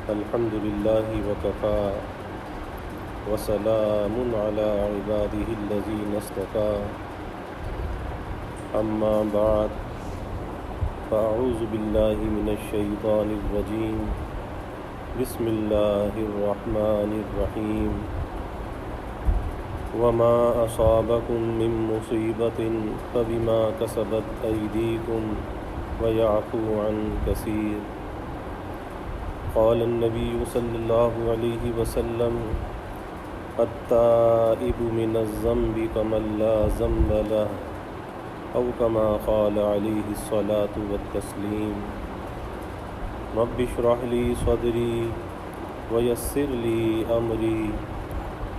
الحمد لله وكفى وسلام على عباده الذين اصطفى أما بعد فأعوذ بالله من الشيطان الرجيم بسم الله الرحمن الرحيم وما أصابكم من مصيبة فبما كسبت أيديكم ويعفو عن كثير قال النبي صلى الله عليه وسلم التائب من الذنب كمن لا ذنب له أو كما قال عليه الصلاة والتسليم رب اشرح لي صدري ويسر لي أمري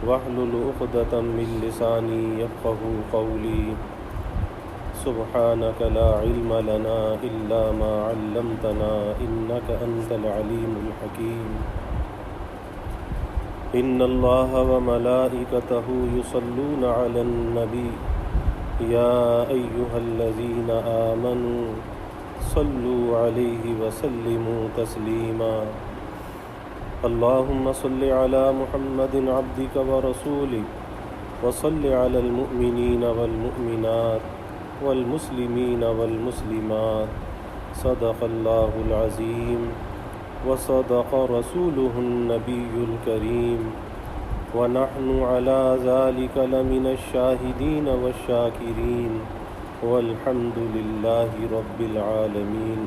واحلل عقدة من لساني يفقهوا قولي سبحانك لا علم لنا إلا ما علمتنا إنك أنت العليم الحكيم إن الله وملائكته يصلون على النبي يا أيها الذين آمنوا صلوا عليه وسلموا تسليما اللهم صل على محمد عبدك ورسولك وصل على المؤمنين والمؤمنات والمسلمين والمسلمات صدق الله العظيم وصدق رسوله النبي الكريم ونحن على ذلك لمن الشاهدين والشاكرين والحمد لله رب العالمين۔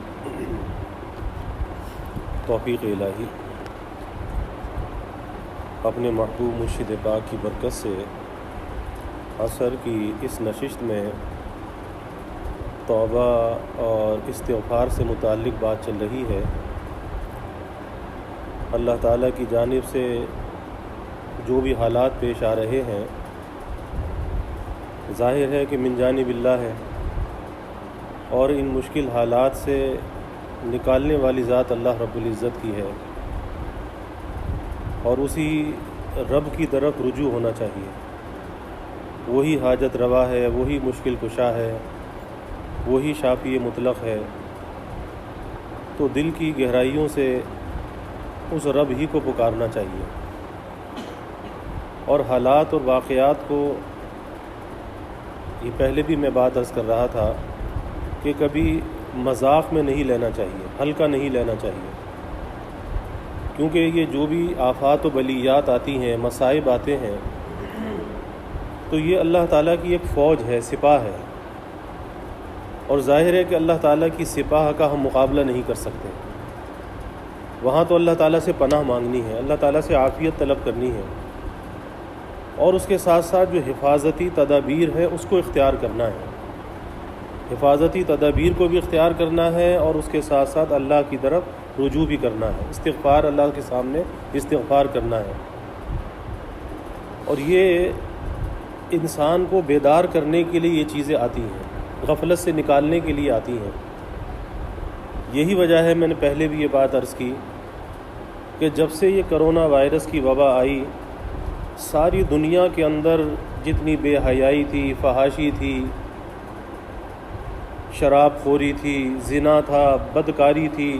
توفیق الہی اپنے محبوب مرشد پاک کی برکت سے عصر کی اس نشست میں توبہ اور استغفار سے متعلق بات چل رہی ہے۔ اللہ تعالیٰ کی جانب سے جو بھی حالات پیش آ رہے ہیں ظاہر ہے کہ من جانب اللہ ہے، اور ان مشکل حالات سے نکالنے والی ذات اللہ رب العزت کی ہے، اور اسی رب کی طرف رجوع ہونا چاہیے۔ وہی حاجت روا ہے، وہی مشکل کشا ہے، وہی شافی مطلق ہے۔ تو دل کی گہرائیوں سے اس رب ہی کو پکارنا چاہیے، اور حالات اور واقعات کو، یہ پہلے بھی میں بات عرض کر رہا تھا کہ کبھی مذاق میں نہیں لینا چاہیے، ہلکا نہیں لینا چاہیے، کیونکہ یہ جو بھی آفات و بلیات آتی ہیں، مصائب آتے ہیں، تو یہ اللہ تعالیٰ کی ایک فوج ہے، سپاہ ہے، اور ظاہر ہے کہ اللہ تعالیٰ کی سپاہ کا ہم مقابلہ نہیں کر سکتے۔ وہاں تو اللہ تعالیٰ سے پناہ مانگنی ہے، اللہ تعالیٰ سے عافیت طلب کرنی ہے، اور اس کے ساتھ ساتھ جو حفاظتی تدابیر ہے اس کو اختیار کرنا ہے، حفاظتی تدابیر کو بھی اختیار کرنا ہے، اور اس کے ساتھ ساتھ اللہ کی طرف رجوع بھی کرنا ہے، استغفار، اللہ کے سامنے استغفار کرنا ہے۔ اور یہ انسان کو بیدار کرنے کے لیے یہ چیزیں آتی ہیں، غفلت سے نکالنے کے لیے آتی ہیں۔ یہی وجہ ہے، میں نے پہلے بھی یہ بات عرض کی کہ جب سے یہ کرونا وائرس کی وبا آئی، ساری دنیا کے اندر جتنی بے حیائی تھی، فحاشی تھی، شراب خوری تھی، زنا تھا، بدکاری تھی،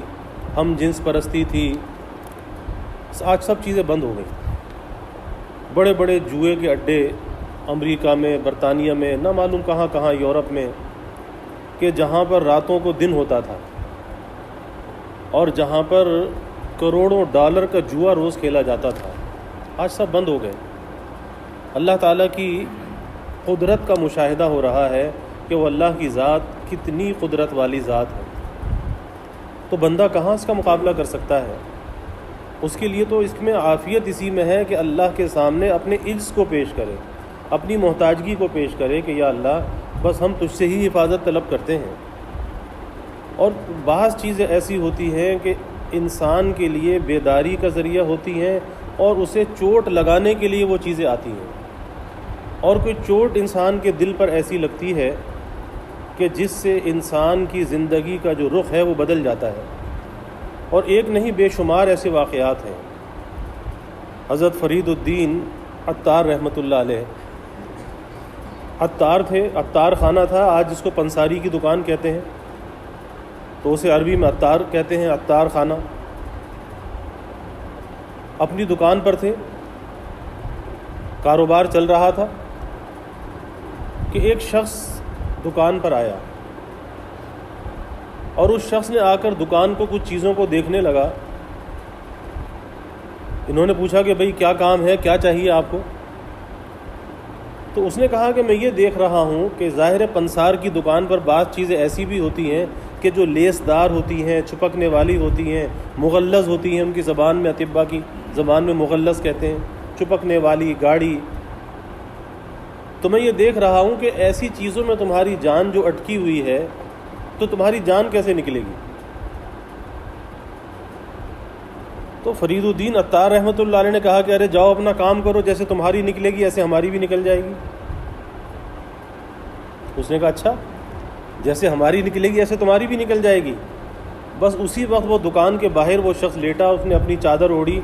ہم جنس پرستی تھی، آج سب چیزیں بند ہو گئیں۔ بڑے بڑے جوئے کے اڈے امریکہ میں، برطانیہ میں، نہ معلوم کہاں کہاں، یورپ میں، کہ جہاں پر راتوں کو دن ہوتا تھا، اور جہاں پر کروڑوں ڈالر کا جوا روز کھیلا جاتا تھا، آج سب بند ہو گئے۔ اللہ تعالیٰ کی قدرت کا مشاہدہ ہو رہا ہے کہ وہ اللہ کی ذات کتنی قدرت والی ذات ہے، تو بندہ کہاں اس کا مقابلہ کر سکتا ہے؟ اس کے لیے تو اس میں عافیت اسی میں ہے کہ اللہ کے سامنے اپنے عجز کو پیش کرے، اپنی محتاجگی کو پیش کرے کہ یا اللہ بس ہم تجھ سے ہی حفاظت طلب کرتے ہیں۔ اور بعض چیزیں ایسی ہوتی ہیں کہ انسان کے لیے بیداری کا ذریعہ ہوتی ہیں، اور اسے چوٹ لگانے کے لیے وہ چیزیں آتی ہیں، اور کوئی چوٹ انسان کے دل پر ایسی لگتی ہے کہ جس سے انسان کی زندگی کا جو رخ ہے وہ بدل جاتا ہے۔ اور ایک نہیں، بے شمار ایسے واقعات ہیں۔ حضرت فرید الدین عطار رحمۃ اللہ علیہ عطار تھے، عطار خانہ تھا، آج جس کو پنساری کی دکان کہتے ہیں، تو اسے عربی میں عطار کہتے ہیں، عطار خانہ۔ اپنی دکان پر تھے، کاروبار چل رہا تھا کہ ایک شخص دکان پر آیا اور اس شخص نے آ کر دکان کو کچھ چیزوں کو دیکھنے لگا۔ انہوں نے پوچھا کہ بھئی کیا کام ہے، کیا چاہیے آپ کو؟ تو اس نے کہا کہ میں یہ دیکھ رہا ہوں کہ ظاہر پنسار کی دکان پر بعض چیزیں ایسی بھی ہوتی ہیں کہ جو لیس دار ہوتی ہیں، چھپکنے والی ہوتی ہیں، مغلظ ہوتی ہیں، ان کی زبان میں، اطباء کی زبان میں مغلظ کہتے ہیں، چھپکنے والی گاڑی۔ تو میں یہ دیکھ رہا ہوں کہ ایسی چیزوں میں تمہاری جان جو اٹکی ہوئی ہے، تو تمہاری جان کیسے نکلے گی؟ تو فرید الدین عطار رحمۃ اللہ علیہ نے کہا کہ ارے جاؤ اپنا کام کرو، جیسے تمہاری نکلے گی ایسے ہماری بھی نکل جائے گی۔ اس نے کہا اچھا، جیسے ہماری نکلے گی ایسے تمہاری بھی نکل جائے گی۔ بس اسی وقت وہ دکان کے باہر وہ شخص لیٹا، اس نے اپنی چادر اوڑھی،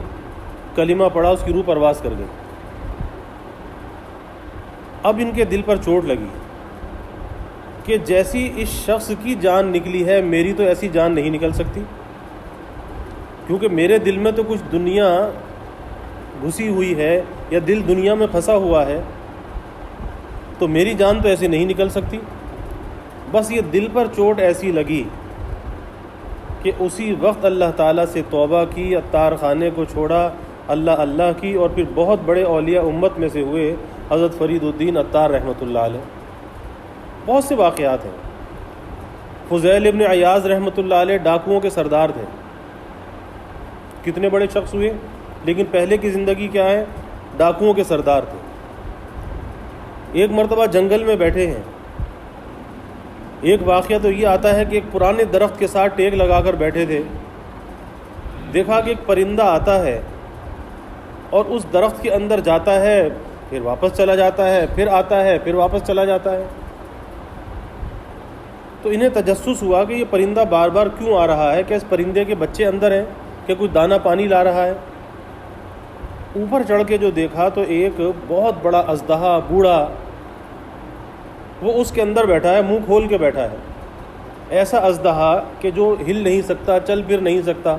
کلمہ پڑھا، اس کی روح پرواز کر گئی۔ اب ان کے دل پر چوٹ لگی کہ جیسی اس شخص کی جان نکلی ہے، میری تو ایسی جان نہیں نکل سکتی، کیونکہ میرے دل میں تو کچھ دنیا گھسی ہوئی ہے یا دل دنیا میں پھنسا ہوا ہے، تو میری جان تو ایسے نہیں نکل سکتی۔ بس یہ دل پر چوٹ ایسی لگی کہ اسی وقت اللہ تعالیٰ سے توبہ کی، عطار خانے کو چھوڑا، اللہ کی، اور پھر بہت بڑے اولیاء امت میں سے ہوئے حضرت فرید الدین عطار رحمۃ اللہ علیہ۔ بہت سے واقعات ہیں۔ فضیل ابن عیاض رحمۃ اللہ علیہ ڈاکوؤں کے سردار تھے، کتنے بڑے شخص ہوئے، لیکن پہلے کی زندگی کیا ہے، ڈاکوؤں کے سردار تھے۔ ایک مرتبہ جنگل میں بیٹھے ہیں، ایک واقعہ تو یہ آتا ہے کہ ایک پرانے درخت کے ساتھ ٹیک لگا کر بیٹھے تھے، دیکھا کہ ایک پرندہ آتا ہے اور اس درخت کے اندر جاتا ہے، پھر واپس چلا جاتا ہے، پھر آتا ہے، پھر واپس چلا جاتا ہے۔ تو انہیں تجسس ہوا کہ یہ پرندہ بار بار کیوں آ رہا ہے، کہ اس پرندے کے بچے اندر ہیں، کہ کچھ دانہ پانی لا رہا ہے۔ اوپر چڑھ کے جو دیکھا تو ایک بہت بڑا اژدہا بوڑھا، وہ اس کے اندر بیٹھا ہے، منہ کھول کے بیٹھا ہے، ایسا اژدہا کہ جو ہل نہیں سکتا، چل پھر نہیں سکتا۔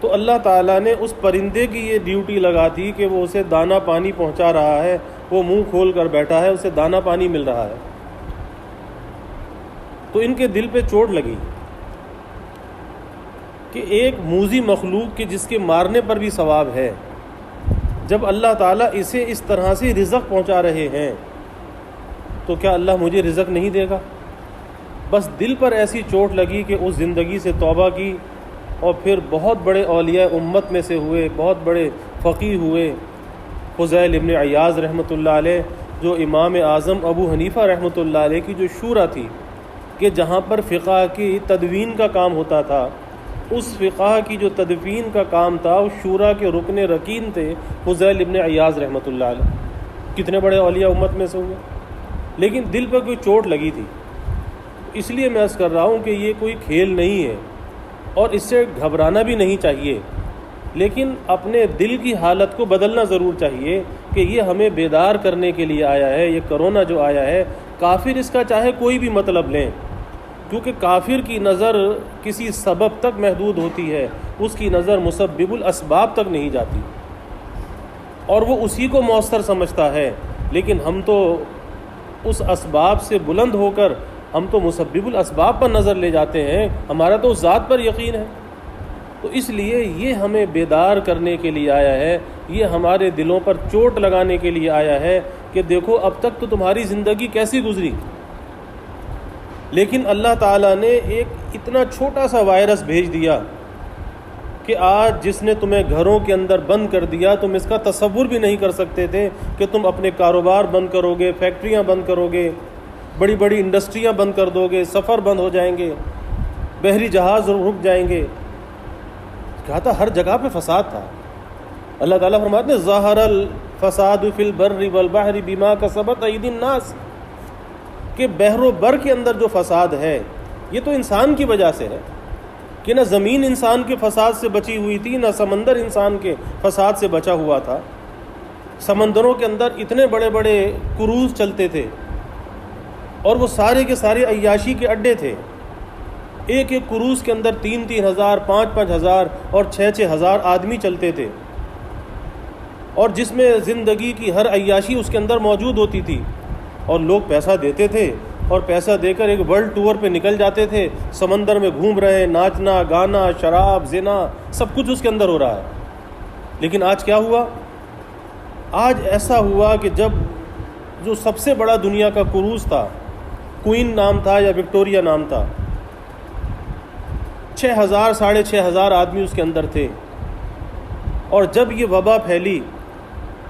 تو اللہ تعالیٰ نے اس پرندے کی یہ ڈیوٹی لگا دی کہ وہ اسے دانہ پانی پہنچا رہا ہے، وہ منہ کھول کر بیٹھا ہے، اسے دانہ پانی مل رہا ہے۔ تو ان کے دل پہ چوٹ لگی کہ ایک موذی مخلوق کے جس کے مارنے پر بھی ثواب ہے، جب اللہ تعالیٰ اسے اس طرح سے رزق پہنچا رہے ہیں تو کیا اللہ مجھے رزق نہیں دے گا؟ بس دل پر ایسی چوٹ لگی کہ اس زندگی سے توبہ کی، اور پھر بہت بڑے اولیاء امت میں سے ہوئے، بہت بڑے فقیہ ہوئے۔ فضیل ابن عیاض رحمۃ اللہ علیہ، جو امام اعظم ابو حنیفہ رحمۃ اللہ علیہ کی جو شورا تھی، کہ جہاں پر فقہ کی تدوین کا کام ہوتا تھا، اس فقہ کی جو تدوین کا کام تھا، اس شورا کے رکن رکین تھے فضیل ابن عیاض رحمۃ اللہ علیہ۔ کتنے بڑے اولیاء امت میں سے ہوئے، لیکن دل پر کوئی چوٹ لگی تھی۔ اس لیے میں عرض کر رہا ہوں کہ یہ کوئی کھیل نہیں ہے، اور اس سے گھبرانا بھی نہیں چاہیے، لیکن اپنے دل کی حالت کو بدلنا ضرور چاہیے کہ یہ ہمیں بیدار کرنے کے لیے آیا ہے۔ یہ کرونا جو آیا ہے، کافر اس کا چاہے کوئی بھی مطلب لیں، کیونکہ کافر کی نظر کسی سبب تک محدود ہوتی ہے، اس کی نظر مسبب الاسباب تک نہیں جاتی، اور وہ اسی کو مؤثر سمجھتا ہے۔ لیکن ہم تو اس اسباب سے بلند ہو کر ہم تو مسبب الاسباب پر نظر لے جاتے ہیں، ہمارا تو اس ذات پر یقین ہے۔ تو اس لیے یہ ہمیں بیدار کرنے کے لیے آیا ہے، یہ ہمارے دلوں پر چوٹ لگانے کے لیے آیا ہے کہ دیکھو اب تک تو تمہاری زندگی کیسی گزری، لیکن اللہ تعالیٰ نے ایک اتنا چھوٹا سا وائرس بھیج دیا کہ آج جس نے تمہیں گھروں کے اندر بند کر دیا، تم اس کا تصور بھی نہیں کر سکتے تھے کہ تم اپنے کاروبار بند کرو گے، فیکٹریاں بند کرو گے، بڑی بڑی انڈسٹریاں بند کر دو گے، سفر بند ہو جائیں گے، بحری جہاز رک جائیں گے۔ کہا تھا ہر جگہ پہ فساد تھا۔ اللہ تعالیٰ فرماتے ہیں ظاہر الفساد فی البر والبحر بما کسبت ایدی الناس، کہ بحر و بر کے اندر جو فساد ہے یہ تو انسان کی وجہ سے ہے، کہ نہ زمین انسان کے فساد سے بچی ہوئی تھی، نہ سمندر انسان کے فساد سے بچا ہوا تھا۔ سمندروں کے اندر اتنے بڑے بڑے کروز چلتے تھے، اور وہ سارے کے سارے عیاشی کے اڈے تھے، ایک ایک کروز کے اندر 3,000 5,000 اور 6,000 آدمی چلتے تھے، اور جس میں زندگی کی ہر عیاشی اس کے اندر موجود ہوتی تھی، اور لوگ پیسہ دیتے تھے اور پیسہ دے کر ایک ورلڈ ٹور پہ نکل جاتے تھے، سمندر میں گھوم رہے ہیں، ناچنا گانا شراب زنا سب کچھ اس کے اندر ہو رہا ہے۔ لیکن آج کیا ہوا؟ آج ایسا ہوا کہ جب جو سب سے بڑا دنیا کا کروز تھا، کوئن نام تھا یا وکٹوریا نام تھا، 6,000 6,500 آدمی اس کے اندر تھے، اور جب یہ وبا پھیلی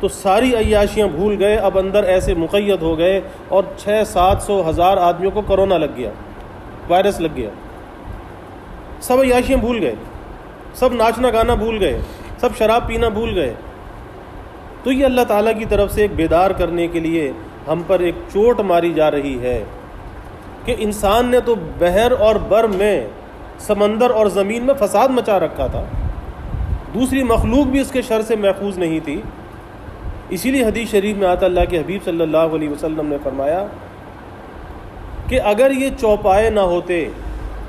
تو ساری عیاشیاں بھول گئے، اب اندر ایسے مقید ہو گئے، اور 600-700 آدمیوں کو کرونا لگ گیا، وائرس لگ گیا، سب عیاشیاں بھول گئے، سب ناچنا گانا بھول گئے، سب شراب پینا بھول گئے۔ تو یہ اللہ تعالیٰ کی طرف سے ایک بیدار کرنے کے لیے ہم پر ایک چوٹ ماری جا رہی ہے کہ انسان نے تو بحر اور بر میں، سمندر اور زمین میں فساد مچا رکھا تھا، دوسری مخلوق بھی اس کے شر سے محفوظ نہیں تھی۔ اسی لیے حدیث شریف میں آتا، اللہ کے حبیب صلی اللہ علیہ وسلم نے فرمایا کہ اگر یہ چوپائے نہ ہوتے،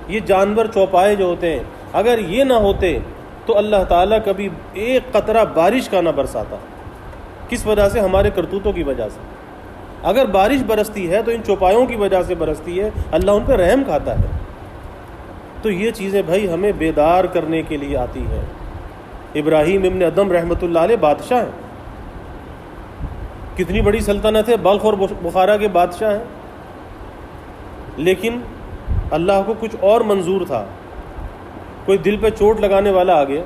یہ جانور چوپائے جو ہوتے ہیں، اگر یہ نہ ہوتے تو اللہ تعالیٰ کبھی ایک قطرہ بارش کا نہ برساتا۔ کس وجہ سے؟ ہمارے کرتوتوں کی وجہ سے۔ اگر بارش برستی ہے تو ان چوپایوں کی وجہ سے برستی ہے، اللہ ان پہ رحم کھاتا ہے۔ تو یہ چیزیں بھائی ہمیں بیدار کرنے کے لیے آتی ہیں۔ ابراہیم ابن ادم رحمۃ اللہ علیہ بادشاہ ہیں، کتنی بڑی سلطنت ہے، بلخ اور بخارا کے بادشاہ ہیں، لیکن اللہ کو کچھ اور منظور تھا، کوئی دل پہ چوٹ لگانے والا آ گیا۔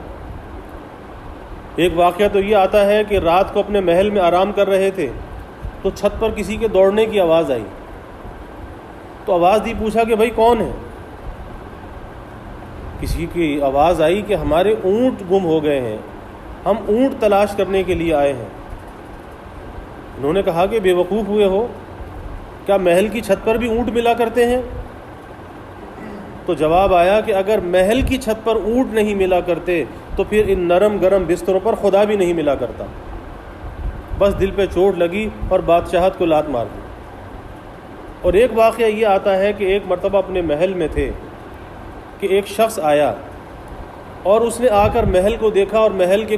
ایک واقعہ تو یہ آتا ہے کہ رات کو اپنے محل میں آرام کر رہے تھے تو چھت پر کسی کے دوڑنے کی آواز آئی، تو آواز دی، پوچھا کہ بھائی کون ہے؟ کسی کی آواز آئی کہ ہمارے اونٹ گم ہو گئے ہیں، ہم اونٹ تلاش کرنے کے لیے آئے ہیں۔ انہوں نے کہا کہ بے وقوف ہوئے ہو، کیا محل کی چھت پر بھی اونٹ ملا کرتے ہیں؟ تو جواب آیا کہ اگر محل کی چھت پر اونٹ نہیں ملا کرتے تو پھر ان نرم گرم بستروں پر خدا بھی نہیں ملا کرتا۔ بس دل پہ چوٹ لگی اور بادشاہت کو لات مار دی۔ اور ایک واقعہ یہ آتا ہے کہ ایک مرتبہ اپنے محل میں تھے کہ ایک شخص آیا اور اس نے آ کر محل کو دیکھا اور محل کے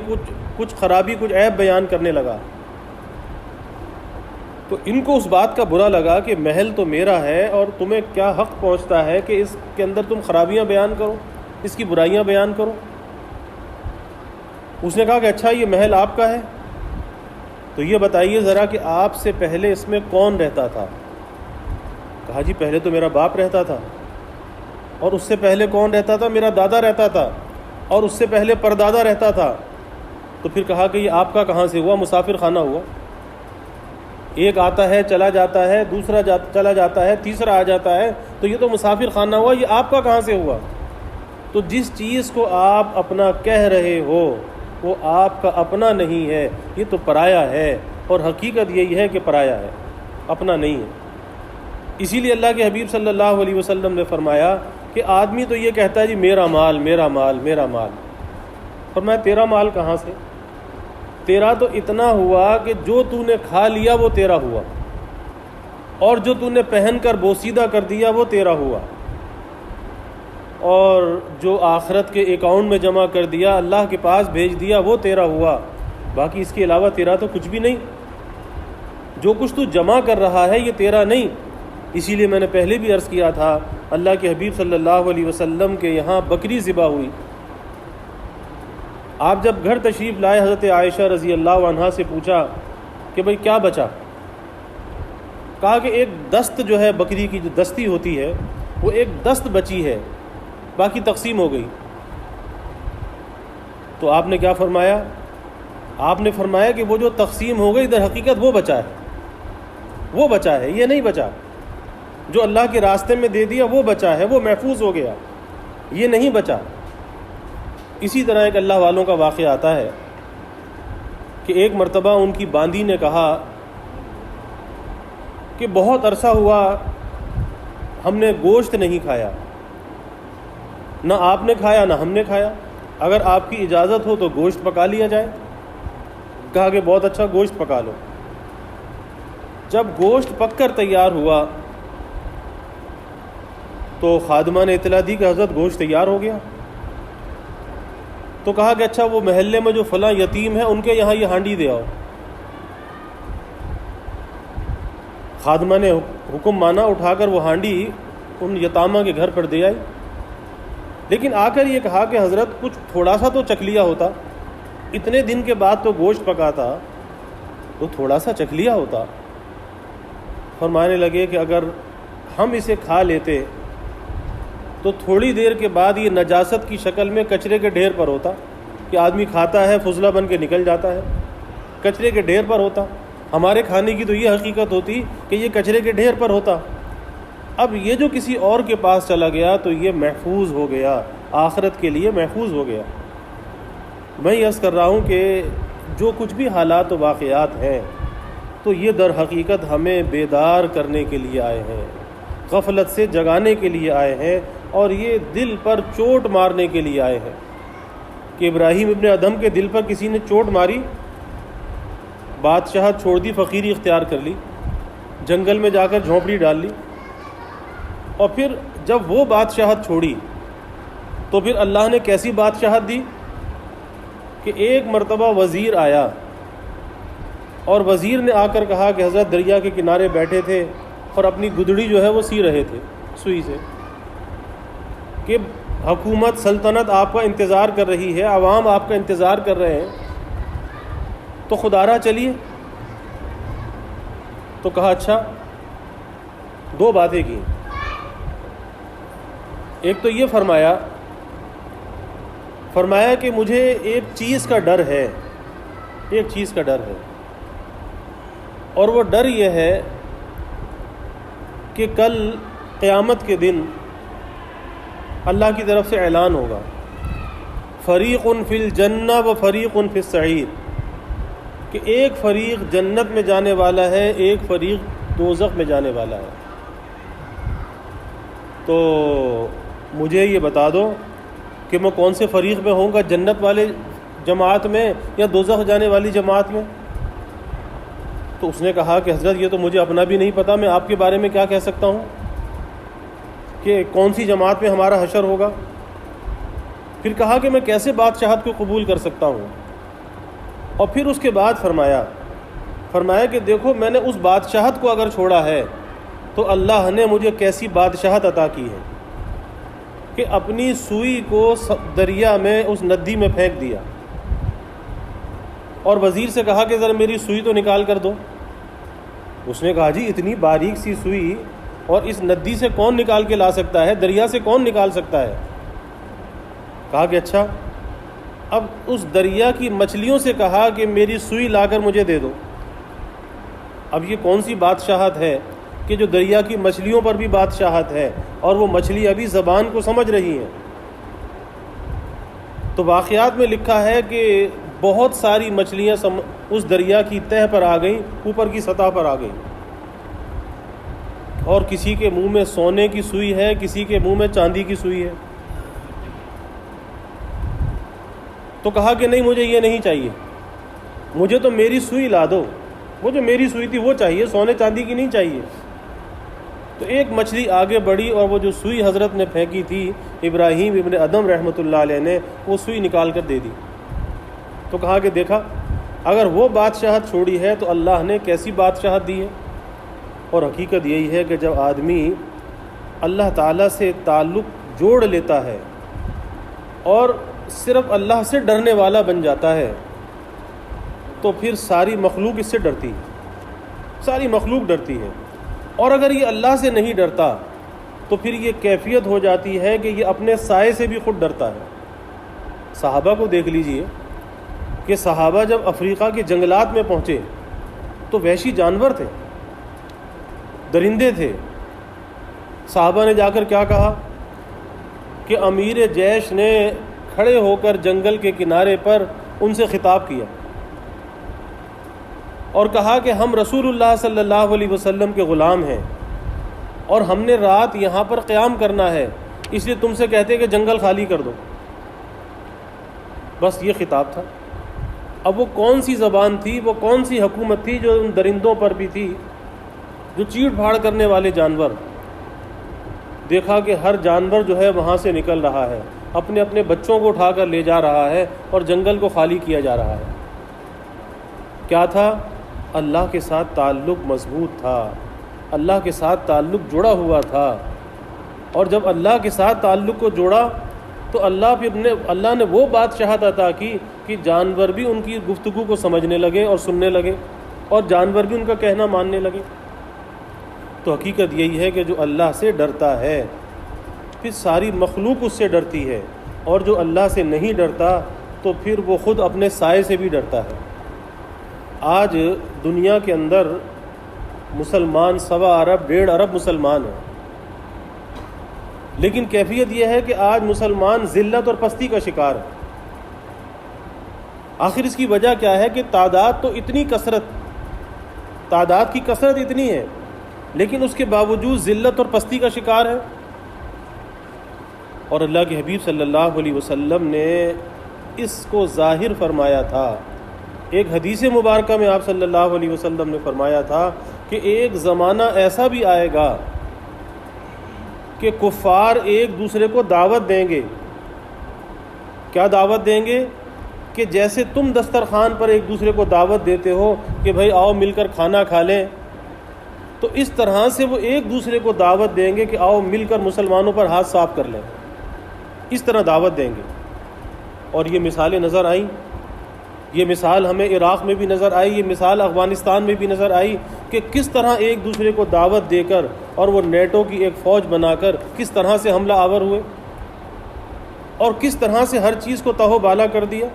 کچھ خرابی، کچھ عیب بیان کرنے لگا۔ تو ان کو اس بات کا برا لگا کہ محل تو میرا ہے اور تمہیں کیا حق پہنچتا ہے کہ اس کے اندر تم خرابیاں بیان کرو، اس کی برائیاں بیان کرو۔ اس نے کہا کہ اچھا یہ محل آپ کا ہے، تو یہ بتائیے ذرا کہ آپ سے پہلے اس میں کون رہتا تھا؟ کہا جی پہلے تو میرا باپ رہتا تھا، اور اس سے پہلے کون رہتا تھا؟ میرا دادا رہتا تھا، اور اس سے پہلے پردادا رہتا تھا۔ تو پھر کہا کہ یہ آپ کا کہاں سے ہوا؟ مسافر خانہ ہوا، ایک آتا ہے چلا جاتا ہے، دوسرا چلا جاتا ہے، تیسرا آ جاتا ہے، تو یہ تو مسافر خانہ ہوا، یہ آپ کا کہاں سے ہوا؟ تو جس چیز کو آپ اپنا کہہ رہے ہو وہ آپ کا اپنا نہیں ہے، یہ تو پرایا ہے، اور حقیقت یہی ہے کہ پرایا ہے، اپنا نہیں ہے۔ اسی لیے اللہ کے حبیب صلی اللہ علیہ وسلم نے فرمایا کہ آدمی تو یہ کہتا ہے جی میرا مال میرا مال میرا مال، فرمایا تیرا مال کہاں سے؟ تیرا تو اتنا ہوا کہ جو تو نے کھا لیا وہ تیرا ہوا، اور جو تو نے پہن کر بوسیدہ کر دیا وہ تیرا ہوا، اور جو آخرت کے اکاؤنٹ میں جمع کر دیا، اللہ کے پاس بھیج دیا، وہ تیرا ہوا۔ باقی اس کے علاوہ تیرا تو کچھ بھی نہیں، جو کچھ تو جمع کر رہا ہے یہ تیرا نہیں۔ اسی لیے میں نے پہلے بھی عرض کیا تھا، اللہ کے حبیب صلی اللہ علیہ وسلم کے یہاں بکری ذبح ہوئی۔ آپ جب گھر تشریف لائے، حضرت عائشہ رضی اللہ عنہا سے پوچھا کہ بھئی کیا بچا؟ کہا کہ ایک دست جو ہے، بکری کی جو دستی ہوتی ہے وہ ایک دست بچی ہے، باقی تقسیم ہو گئی۔ تو آپ نے کیا فرمایا؟ آپ نے فرمایا کہ وہ جو تقسیم ہو گئی در حقیقت وہ بچا ہے، وہ بچا ہے، یہ نہیں بچا۔ جو اللہ کے راستے میں دے دیا وہ بچا ہے، وہ محفوظ ہو گیا، یہ نہیں بچا۔ اسی طرح ایک اللہ والوں کا واقعہ آتا ہے کہ ایک مرتبہ ان کی باندی نے کہا کہ بہت عرصہ ہوا ہم نے گوشت نہیں کھایا، نہ آپ نے کھایا نہ ہم نے کھایا، اگر آپ کی اجازت ہو تو گوشت پکا لیا جائے۔ کہا کہ بہت اچھا، گوشت پکا لو۔ جب گوشت پک کر تیار ہوا تو خادمہ نے اطلاع دی کہ حضرت گوشت تیار ہو گیا. تو کہا کہ اچھا وہ محلے میں جو فلاں یتیم ہے ان کے یہاں یہ ہانڈی دے آؤ. خادمہ نے حکم مانا, اٹھا کر وہ ہانڈی ان یتامہ کے گھر پر دے آئی. لیکن آ کر یہ کہا کہ حضرت کچھ تھوڑا سا تو چکھ لیا ہوتا, اتنے دن کے بعد تو گوشت پکا تھا, تو تھوڑا سا چکھ لیا ہوتا. فرمانے لگے کہ اگر ہم اسے کھا لیتے تو تھوڑی دیر کے بعد یہ نجاست کی شکل میں کچرے کے ڈھیر پر ہوتا, کہ آدمی کھاتا ہے فضلہ بن کے نکل جاتا ہے, کچرے کے ڈھیر پر ہوتا. ہمارے کھانے کی تو یہ حقیقت ہوتی کہ یہ کچرے کے ڈھیر پر ہوتا. اب یہ جو کسی اور کے پاس چلا گیا تو یہ محفوظ ہو گیا, آخرت کے لیے محفوظ ہو گیا. میں یہ عرض کر رہا ہوں کہ جو کچھ بھی حالات و واقعات ہیں تو یہ در حقیقت ہمیں بیدار کرنے کے لیے آئے ہیں, غفلت سے جگانے کے لیے آئے ہیں, اور یہ دل پر چوٹ مارنے کے لیے آئے ہیں. کہ ابراہیم ابن ادم کے دل پر کسی نے چوٹ ماری, بادشاہت چھوڑ دی, فقیری اختیار کر لی, جنگل میں جا کر جھونپڑی ڈال لی, اور پھر جب وہ بادشاہت چھوڑی تو پھر اللہ نے کیسی بادشاہت دی کہ ایک مرتبہ وزیر آیا, اور وزیر نے آ کر کہا کہ حضرت دریا کے کنارے بیٹھے تھے اور اپنی گدڑی جو ہے وہ سی رہے تھے سوئی سے, کہ حکومت سلطنت آپ کا انتظار کر رہی ہے, عوام آپ کا انتظار کر رہے ہیں, تو خدارہ چلیے. تو کہا اچھا. دو باتیں کی. ایک تو یہ فرمایا کہ مجھے ایک چیز کا ڈر ہے, ایک چیز کا ڈر ہے, اور وہ ڈر یہ ہے کہ کل قیامت کے دن اللہ کی طرف سے اعلان ہوگا, فریق فی الجنہ و فریق فی السعیر, کہ ایک فریق جنت میں جانے والا ہے, ایک فریق دوزخ میں جانے والا ہے. تو مجھے یہ بتا دو کہ میں کون سے فریق میں ہوں گا, جنت والے جماعت میں یا دوزخ جانے والی جماعت میں. تو اس نے کہا کہ حضرت یہ تو مجھے اپنا بھی نہیں پتا, میں آپ کے بارے میں کیا کہہ سکتا ہوں کہ کون سی جماعت میں ہمارا حشر ہوگا. پھر کہا کہ میں کیسے بادشاہت کو قبول کر سکتا ہوں. اور پھر اس کے بعد فرمایا کہ دیکھو میں نے اس بادشاہت کو اگر چھوڑا ہے تو اللہ نے مجھے کیسی بادشاہت عطا کی ہے کہ اپنی سوئی کو دریا میں اس ندی میں پھینک دیا, اور وزیر سے کہا کہ ذرا میری سوئی تو نکال کر دو. اس نے کہا جی اتنی باریک سی سوئی اور اس ندی سے کون نکال کے لا سکتا ہے, دریا سے کون نکال سکتا ہے. کہا کہ اچھا. اب اس دریا کی مچھلیوں سے کہا کہ میری سوئی لا کر مجھے دے دو. اب یہ کون سی بادشاہت ہے کہ جو دریا کی مچھلیوں پر بھی بادشاہت ہے, اور وہ مچھلی ابھی زبان کو سمجھ رہی ہیں. تو واقعات میں لکھا ہے کہ بہت ساری مچھلیاں اس دریا کی تہہ پر آ گئیں, اوپر کی سطح پر آ گئیں, اور کسی کے منہ میں سونے کی سوئی ہے, کسی کے منہ میں چاندی کی سوئی ہے. تو کہا کہ نہیں مجھے یہ نہیں چاہیے, مجھے تو میری سوئی لا دو, وہ جو میری سوئی تھی وہ چاہیے, سونے چاندی کی نہیں چاہیے. تو ایک مچھلی آگے بڑھی اور وہ جو سوئی حضرت نے پھینکی تھی ابراہیم ابن ادم رحمۃ اللہ علیہ نے, وہ سوئی نکال کر دے دی. تو کہا کہ دیکھا اگر وہ بادشاہت چھوڑی ہے تو اللہ نے کیسی بادشاہت دی ہے. اور حقیقت یہی ہے کہ جب آدمی اللہ تعالیٰ سے تعلق جوڑ لیتا ہے اور صرف اللہ سے ڈرنے والا بن جاتا ہے تو پھر ساری مخلوق اس سے ڈرتی ہے, ساری مخلوق ڈرتی ہے. اور اگر یہ اللہ سے نہیں ڈرتا تو پھر یہ کیفیت ہو جاتی ہے کہ یہ اپنے سائے سے بھی خود ڈرتا ہے. صحابہ کو دیکھ لیجئے کہ صحابہ جب افریقہ کے جنگلات میں پہنچے تو وحشی جانور تھے, درندے تھے. صحابہ نے جا کر کیا کہا کہ امیر جیش نے کھڑے ہو کر جنگل کے کنارے پر ان سے خطاب کیا اور کہا کہ ہم رسول اللہ صلی اللہ علیہ وسلم کے غلام ہیں اور ہم نے رات یہاں پر قیام کرنا ہے, اس لیے تم سے کہتے کہ جنگل خالی کر دو. بس یہ خطاب تھا. اب وہ کون سی زبان تھی, وہ کون سی حکومت تھی جو ان درندوں پر بھی تھی, جو چیڑ پھاڑ کرنے والے جانور. دیکھا کہ ہر جانور جو ہے وہاں سے نکل رہا ہے، اپنے اپنے بچوں کو اٹھا کر لے جا رہا ہے اور جنگل کو خالی کیا جا رہا ہے۔ کیا تھا؟ اللہ کے ساتھ تعلق مضبوط تھا، اللہ کے ساتھ تعلق جڑا ہوا تھا، اور جب اللہ کے ساتھ تعلق کو جوڑا تو اللہ نے وہ بادشاہت عطا کی کہ جانور بھی ان کی گفتگو کو سمجھنے لگے اور سننے لگے، اور جانور بھی ان کا کہنا ماننے لگے۔ تو حقیقت یہی ہے کہ جو اللہ سے ڈرتا ہے پھر ساری مخلوق اس سے ڈرتی ہے، اور جو اللہ سے نہیں ڈرتا تو پھر وہ خود اپنے سائے سے بھی ڈرتا ہے۔ آج دنیا کے اندر مسلمان 1.25 ارب 1.5 ارب مسلمان ہیں، لیکن کیفیت یہ ہے کہ آج مسلمان ذلت اور پستی کا شکار ہے۔ آخر اس کی وجہ کیا ہے کہ تعداد کی کثرت اتنی ہے، لیکن اس کے باوجود ذلت اور پستی کا شکار ہے۔ اور اللہ کے حبیب صلی اللہ علیہ وسلم نے اس کو ظاہر فرمایا تھا۔ ایک حدیث مبارکہ میں آپ صلی اللہ علیہ وسلم نے فرمایا تھا کہ ایک زمانہ ایسا بھی آئے گا کہ کفار ایک دوسرے کو دعوت دیں گے۔ کیا دعوت دیں گے؟ کہ جیسے تم دسترخوان پر ایک دوسرے کو دعوت دیتے ہو کہ بھائی آؤ مل کر کھانا کھا لیں، تو اس طرح سے وہ ایک دوسرے کو دعوت دیں گے کہ آؤ مل کر مسلمانوں پر ہاتھ صاف کر لیں، اس طرح دعوت دیں گے۔ اور یہ مثالیں نظر آئیں، یہ مثال ہمیں عراق میں بھی نظر آئی، یہ مثال افغانستان میں بھی نظر آئی کہ کس طرح ایک دوسرے کو دعوت دے کر اور وہ نیٹو کی ایک فوج بنا کر کس طرح سے حملہ آور ہوئے اور کس طرح سے ہر چیز کو تہو بالا کر دیا۔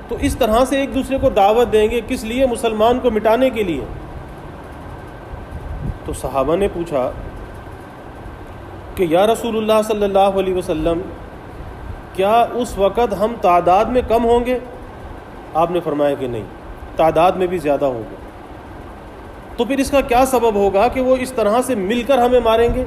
تو اس طرح سے ایک دوسرے کو دعوت دیں گے، کس لیے؟ مسلمان کو مٹانے کے لیے۔ تو صحابہ نے پوچھا کہ یا رسول اللہ صلی اللہ علیہ وسلم، کیا اس وقت ہم تعداد میں کم ہوں گے؟ آپ نے فرمایا کہ نہیں، تعداد میں بھی زیادہ ہوں گے۔ تو پھر اس کا کیا سبب ہوگا کہ وہ اس طرح سے مل کر ہمیں ماریں گے؟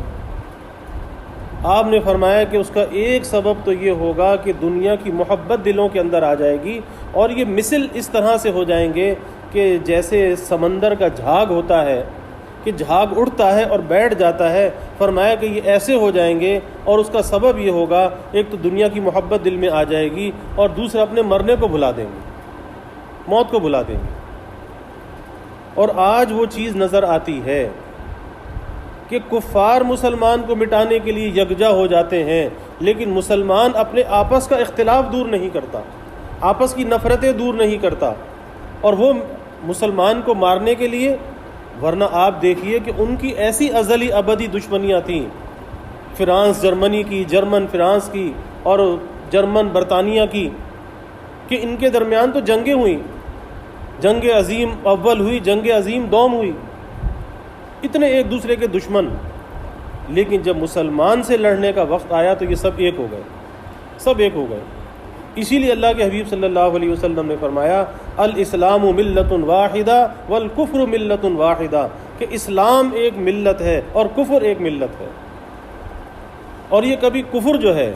آپ نے فرمایا کہ اس کا ایک سبب تو یہ ہوگا کہ دنیا کی محبت دلوں کے اندر آ جائے گی، اور یہ مثل اس طرح سے ہو جائیں گے کہ جیسے سمندر کا جھاگ ہوتا ہے کہ جھاگ اڑتا ہے اور بیٹھ جاتا ہے۔ فرمایا کہ یہ ایسے ہو جائیں گے، اور اس کا سبب یہ ہوگا ایک تو دنیا کی محبت دل میں آ جائے گی، اور دوسرا اپنے مرنے کو بھلا دیں گے، موت کو بھلا دیں گے۔ اور آج وہ چیز نظر آتی ہے کہ کفار مسلمان کو مٹانے کے لیے یکجا ہو جاتے ہیں، لیکن مسلمان اپنے آپس کا اختلاف دور نہیں کرتا، آپس کی نفرتیں دور نہیں کرتا، اور وہ مسلمان کو مارنے کے لیے، ورنہ آپ دیکھیے کہ ان کی ایسی ازلی ابدی دشمنیاں تھیں، فرانس جرمنی کی، جرمن فرانس کی، اور جرمن برطانیہ کی، کہ ان کے درمیان تو جنگیں ہوئیں، جنگ عظیم اول ہوئی، جنگ عظیم دوم ہوئی، اتنے ایک دوسرے کے دشمن، لیکن جب مسلمان سے لڑنے کا وقت آیا تو یہ سب ایک ہو گئے، سب ایک ہو گئے۔ اسی لیے اللہ کے حبیب صلی اللہ علیہ وسلم نے فرمایا الاسلام ملت واحدہ والکفر ملت واحدہ، کہ اسلام ایک ملت ہے اور کفر ایک ملت ہے۔ اور یہ کبھی کفر جو ہے،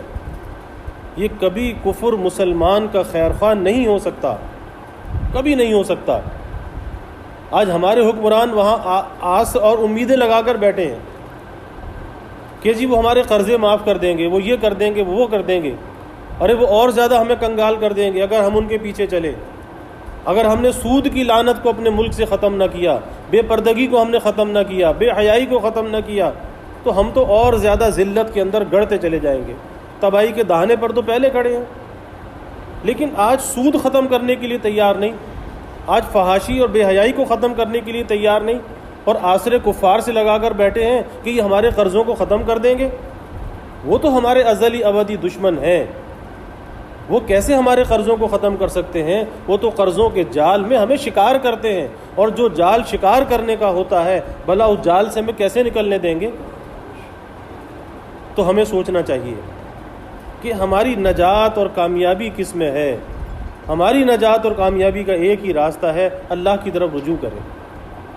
یہ کبھی کفر مسلمان کا خیر خواہ نہیں ہو سکتا، کبھی نہیں ہو سکتا۔ آج ہمارے حکمران وہاں آس اور امیدیں لگا کر بیٹھے ہیں کہ جی وہ ہمارے قرضے معاف کر دیں گے، وہ یہ کر دیں گے، وہ کر دیں گے، ارے وہ اور زیادہ ہمیں کنگال کر دیں گے اگر ہم ان کے پیچھے چلے۔ اگر ہم نے سود کی لعنت کو اپنے ملک سے ختم نہ کیا، بے پردگی کو ہم نے ختم نہ کیا، بے حیائی کو ختم نہ کیا، تو ہم تو اور زیادہ ذلت کے اندر گڑتے چلے جائیں گے، تباہی کے دہانے پر تو پہلے کھڑے ہیں۔ لیکن آج سود ختم کرنے کے لیے تیار نہیں، آج فحاشی اور بے حیائی کو ختم کرنے کے لیے تیار نہیں، اور آسرے کفار سے لگا کر بیٹھے ہیں کہ یہ ہمارے قرضوں کو ختم کر دیں گے۔ وہ تو ہمارے ازلی ابدی دشمن ہیں، وہ کیسے ہمارے قرضوں کو ختم کر سکتے ہیں؟ وہ تو قرضوں کے جال میں ہمیں شکار کرتے ہیں، اور جو جال شکار کرنے کا ہوتا ہے بھلا اس جال سے ہمیں کیسے نکلنے دیں گے؟ تو ہمیں سوچنا چاہیے کہ ہماری نجات اور کامیابی کس میں ہے۔ ہماری نجات اور کامیابی کا ایک ہی راستہ ہے، اللہ کی طرف رجوع کریں،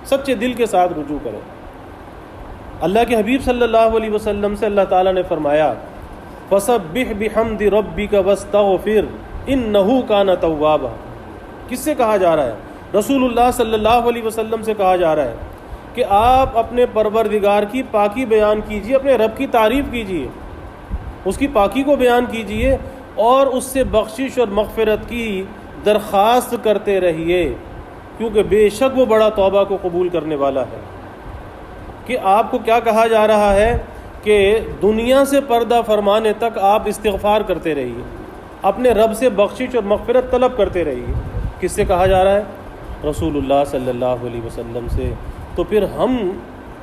سچے دل کے ساتھ رجوع کریں۔ اللہ کے حبیب صلی اللہ علیہ وسلم سے اللہ تعالیٰ نے فرمایا فَسَبِّحْ بِحَمْدِ رَبِّكَ وَاسْتَغْفِرْ إِنَّهُ كَانَ تَوَّابًا۔ کس سے کہا جا رہا ہے؟ رسول اللہ صلی اللہ علیہ وسلم سے کہا جا رہا ہے کہ آپ اپنے پروردگار کی پاکی بیان کیجئے، اپنے رب کی تعریف کیجئے، اس کی پاکی کو بیان کیجئے اور اس سے بخشش اور مغفرت کی درخواست کرتے رہیے، کیونکہ بے شک وہ بڑا توبہ کو قبول کرنے والا ہے۔ کہ آپ کو کیا کہا جا رہا ہے کہ دنیا سے پردہ فرمانے تک آپ استغفار کرتے رہیے، اپنے رب سے بخشش اور مغفرت طلب کرتے رہیے۔ کس سے کہا جا رہا ہے؟ رسول اللہ صلی اللہ علیہ وسلم سے۔ تو پھر ہم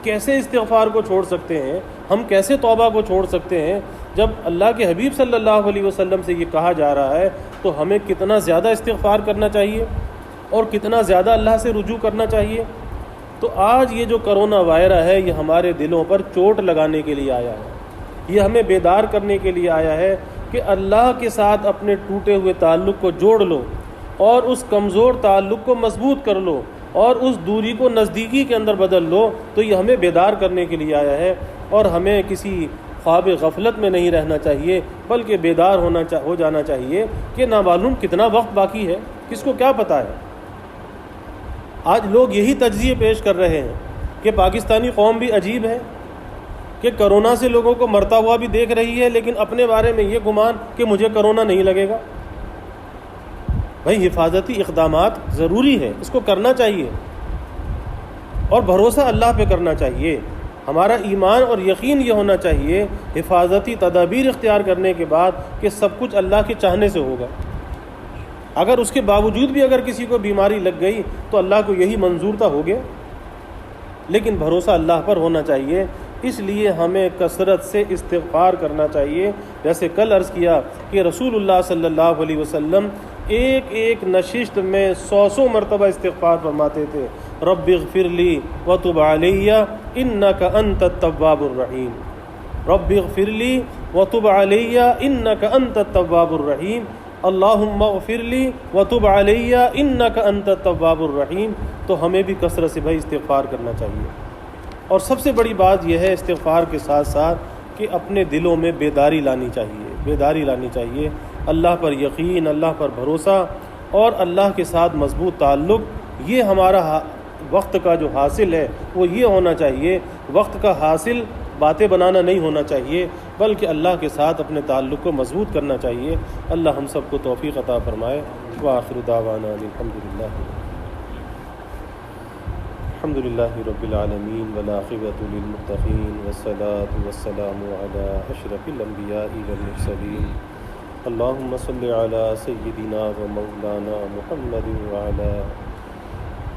کیسے استغفار کو چھوڑ سکتے ہیں، ہم کیسے توبہ کو چھوڑ سکتے ہیں؟ جب اللہ کے حبیب صلی اللہ علیہ وسلم سے یہ کہا جا رہا ہے تو ہمیں کتنا زیادہ استغفار کرنا چاہیے اور کتنا زیادہ اللہ سے رجوع کرنا چاہیے۔ تو آج یہ جو کرونا وائرس ہے یہ ہمارے دلوں پر چوٹ لگانے کے لیے آیا ہے، یہ ہمیں بیدار کرنے کے لیے آیا ہے کہ اللہ کے ساتھ اپنے ٹوٹے ہوئے تعلق کو جوڑ لو اور اس کمزور تعلق کو مضبوط کر لو اور اس دوری کو نزدیکی کے اندر بدل لو۔ تو یہ ہمیں بیدار کرنے کے لیے آیا ہے اور ہمیں کسی خواب غفلت میں نہیں رہنا چاہیے، بلکہ بیدار ہو جانا چاہیے کہ نامعلوم کتنا وقت باقی ہے، کس کو کیا پتہ ہے۔ آج لوگ یہی تجزیے پیش کر رہے ہیں کہ پاکستانی قوم بھی عجیب ہے کہ کرونا سے لوگوں کو مرتا ہوا بھی دیکھ رہی ہے، لیکن اپنے بارے میں یہ گمان کہ مجھے کرونا نہیں لگے گا۔ بھائی حفاظتی اقدامات ضروری ہے، اس کو کرنا چاہیے اور بھروسہ اللہ پہ کرنا چاہیے۔ ہمارا ایمان اور یقین یہ ہونا چاہیے حفاظتی تدابیر اختیار کرنے کے بعد کہ سب کچھ اللہ کے چاہنے سے ہوگا۔ اگر اس کے باوجود بھی اگر کسی کو بیماری لگ گئی تو اللہ کو یہی منظور تھا، ہو گیا، لیکن بھروسہ اللہ پر ہونا چاہیے۔ اس لیے ہمیں کثرت سے استغفار کرنا چاہیے۔ جیسے کل عرض کیا کہ رسول اللہ صلی اللہ علیہ وسلم ایک ایک نشست میں 100 مرتبہ استغفار فرماتے تھے، رب اغفر لی وتب علی انک انت التواب الرحیم، رب اغفر لی وتب علی انک انت التواب الرحیم، اللہم اغفر لی وتب علی انک انت التواب الرحیم۔ تو ہمیں بھی کثرت سے بھائی استغفار کرنا چاہیے۔ اور سب سے بڑی بات یہ ہے استغفار کے ساتھ ساتھ کہ اپنے دلوں میں بیداری لانی چاہیے، اللہ پر یقین، اللہ پر بھروسہ اور اللہ کے ساتھ مضبوط تعلق۔ یہ ہمارا وقت کا جو حاصل ہے وہ یہ ہونا چاہیے، وقت کا حاصل باتیں بنانا نہیں ہونا چاہیے، بلکہ اللہ کے ساتھ اپنے تعلق کو مضبوط کرنا چاہیے۔ اللہ ہم سب کو توفیق عطا فرمائے۔ وآخر دعوانا الحمد للہ رب العالمین والعاقبۃ للمتقین والصلاۃ والسلام علی اشرف الانبیاء والمرسلین۔ اللہم صل علی سیدنا و مولانا محمد وعلی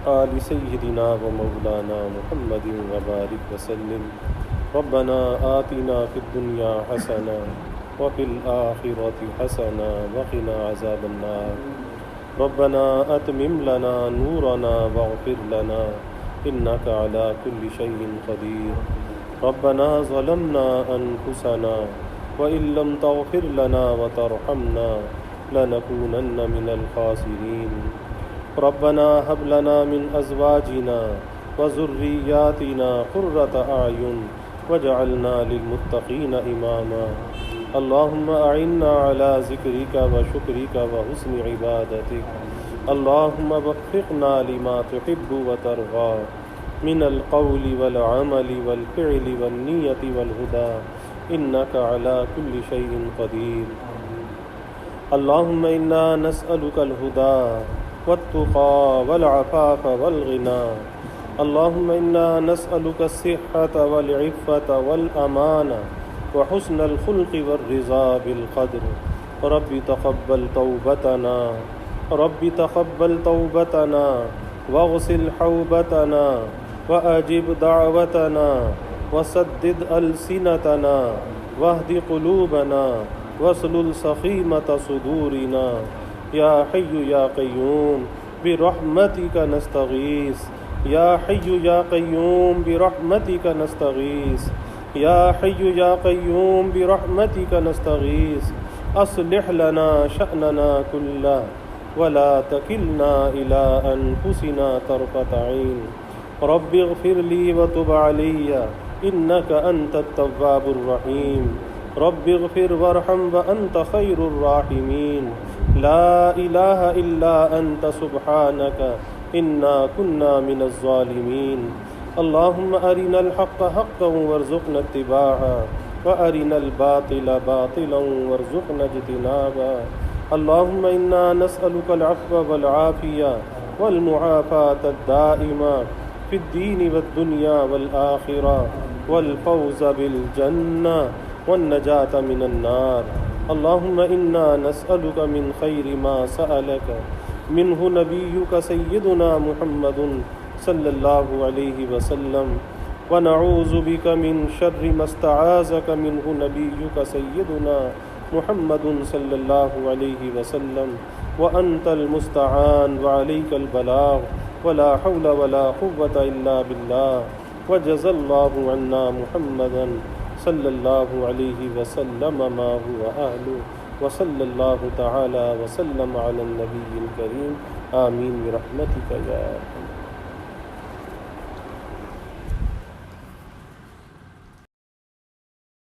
آل سیدنا و مولانا محمد وبارک وسلم۔ ربنا آتنا فی الدنیا حسنہ وفی الآخرۃ حسنہ وقنا عذاب النار۔ ربنا اتمم لنا نورنا واغفر لنا انک علی کل شیء قدیر۔ ربنا ظلمنا انفسنا وإن لم تغفر لنا وترحمنا لنكونن من الخاسرين۔ ربنا هب لنا من أزواجنا وذرياتنا قرة أعين واجعلنا للمتقين إماما۔ اللهم أعنا على ذكرك وشكرك وحسن عبادتك۔ اللهم وفقنا لما تحب وترضى من القول والعمل والفعل والنية والهدى إنك على كل شيء قدير۔ اللهم إنا نسألك الهدى والتقى والعفاف والغنى۔ اللهم إنا نسألك الصحة والعفة والأمانة وحسن الخلق والرضا بالقدر۔ رب تقبل توبتنا، رب تقبل توبتنا واغسل حوبتنا وأجب دعوتنا وسدد ألسنتنا واهد قلوبنا واسلل سخيمة صدورنا۔ يا حي يا قيوم برحمتك نستغيث، يا حي يا قيوم برحمتك نستغيث، يا حي يا قيوم برحمتك نستغيث۔ أصلح لنا شأننا كله ولا تكلنا إلى أنفسنا طرفة عين۔ رب اغفر لي وتب علي إنك أنت التواب الرحيم۔ رب اغفر وارحم وأنت خير الراحمين۔ لا إله إلا أنت سبحانك إنا كنا من الظالمين۔ اللهم أرنا الحق حقا وارزقنا اتباعه وأرنا الباطل باطلا وارزقنا اجتنابه. اللهم إنا نسألك العفو والعافية والمعافاة الدائمة في الدين والدنيا والآخرة والفوز بالجنة والنجاة من النار. اللهم إنا نسألك من خير ما سألك منه نبيك سيدنا محمد صلى الله عليه وسلم، ونعوذ بك من شر ما استعاذك منه نبيك سيدنا محمد صلى الله عليه وسلم، وأنت المستعان وعليك البلاغ ولا حول ولا قوة إلا بالله. وجزى الله عنا محمدا صلى الله عليه وسلم ما هو أهله، وصلى الله تعالى وسلم على النبي الكريم. آمين برحمتك يا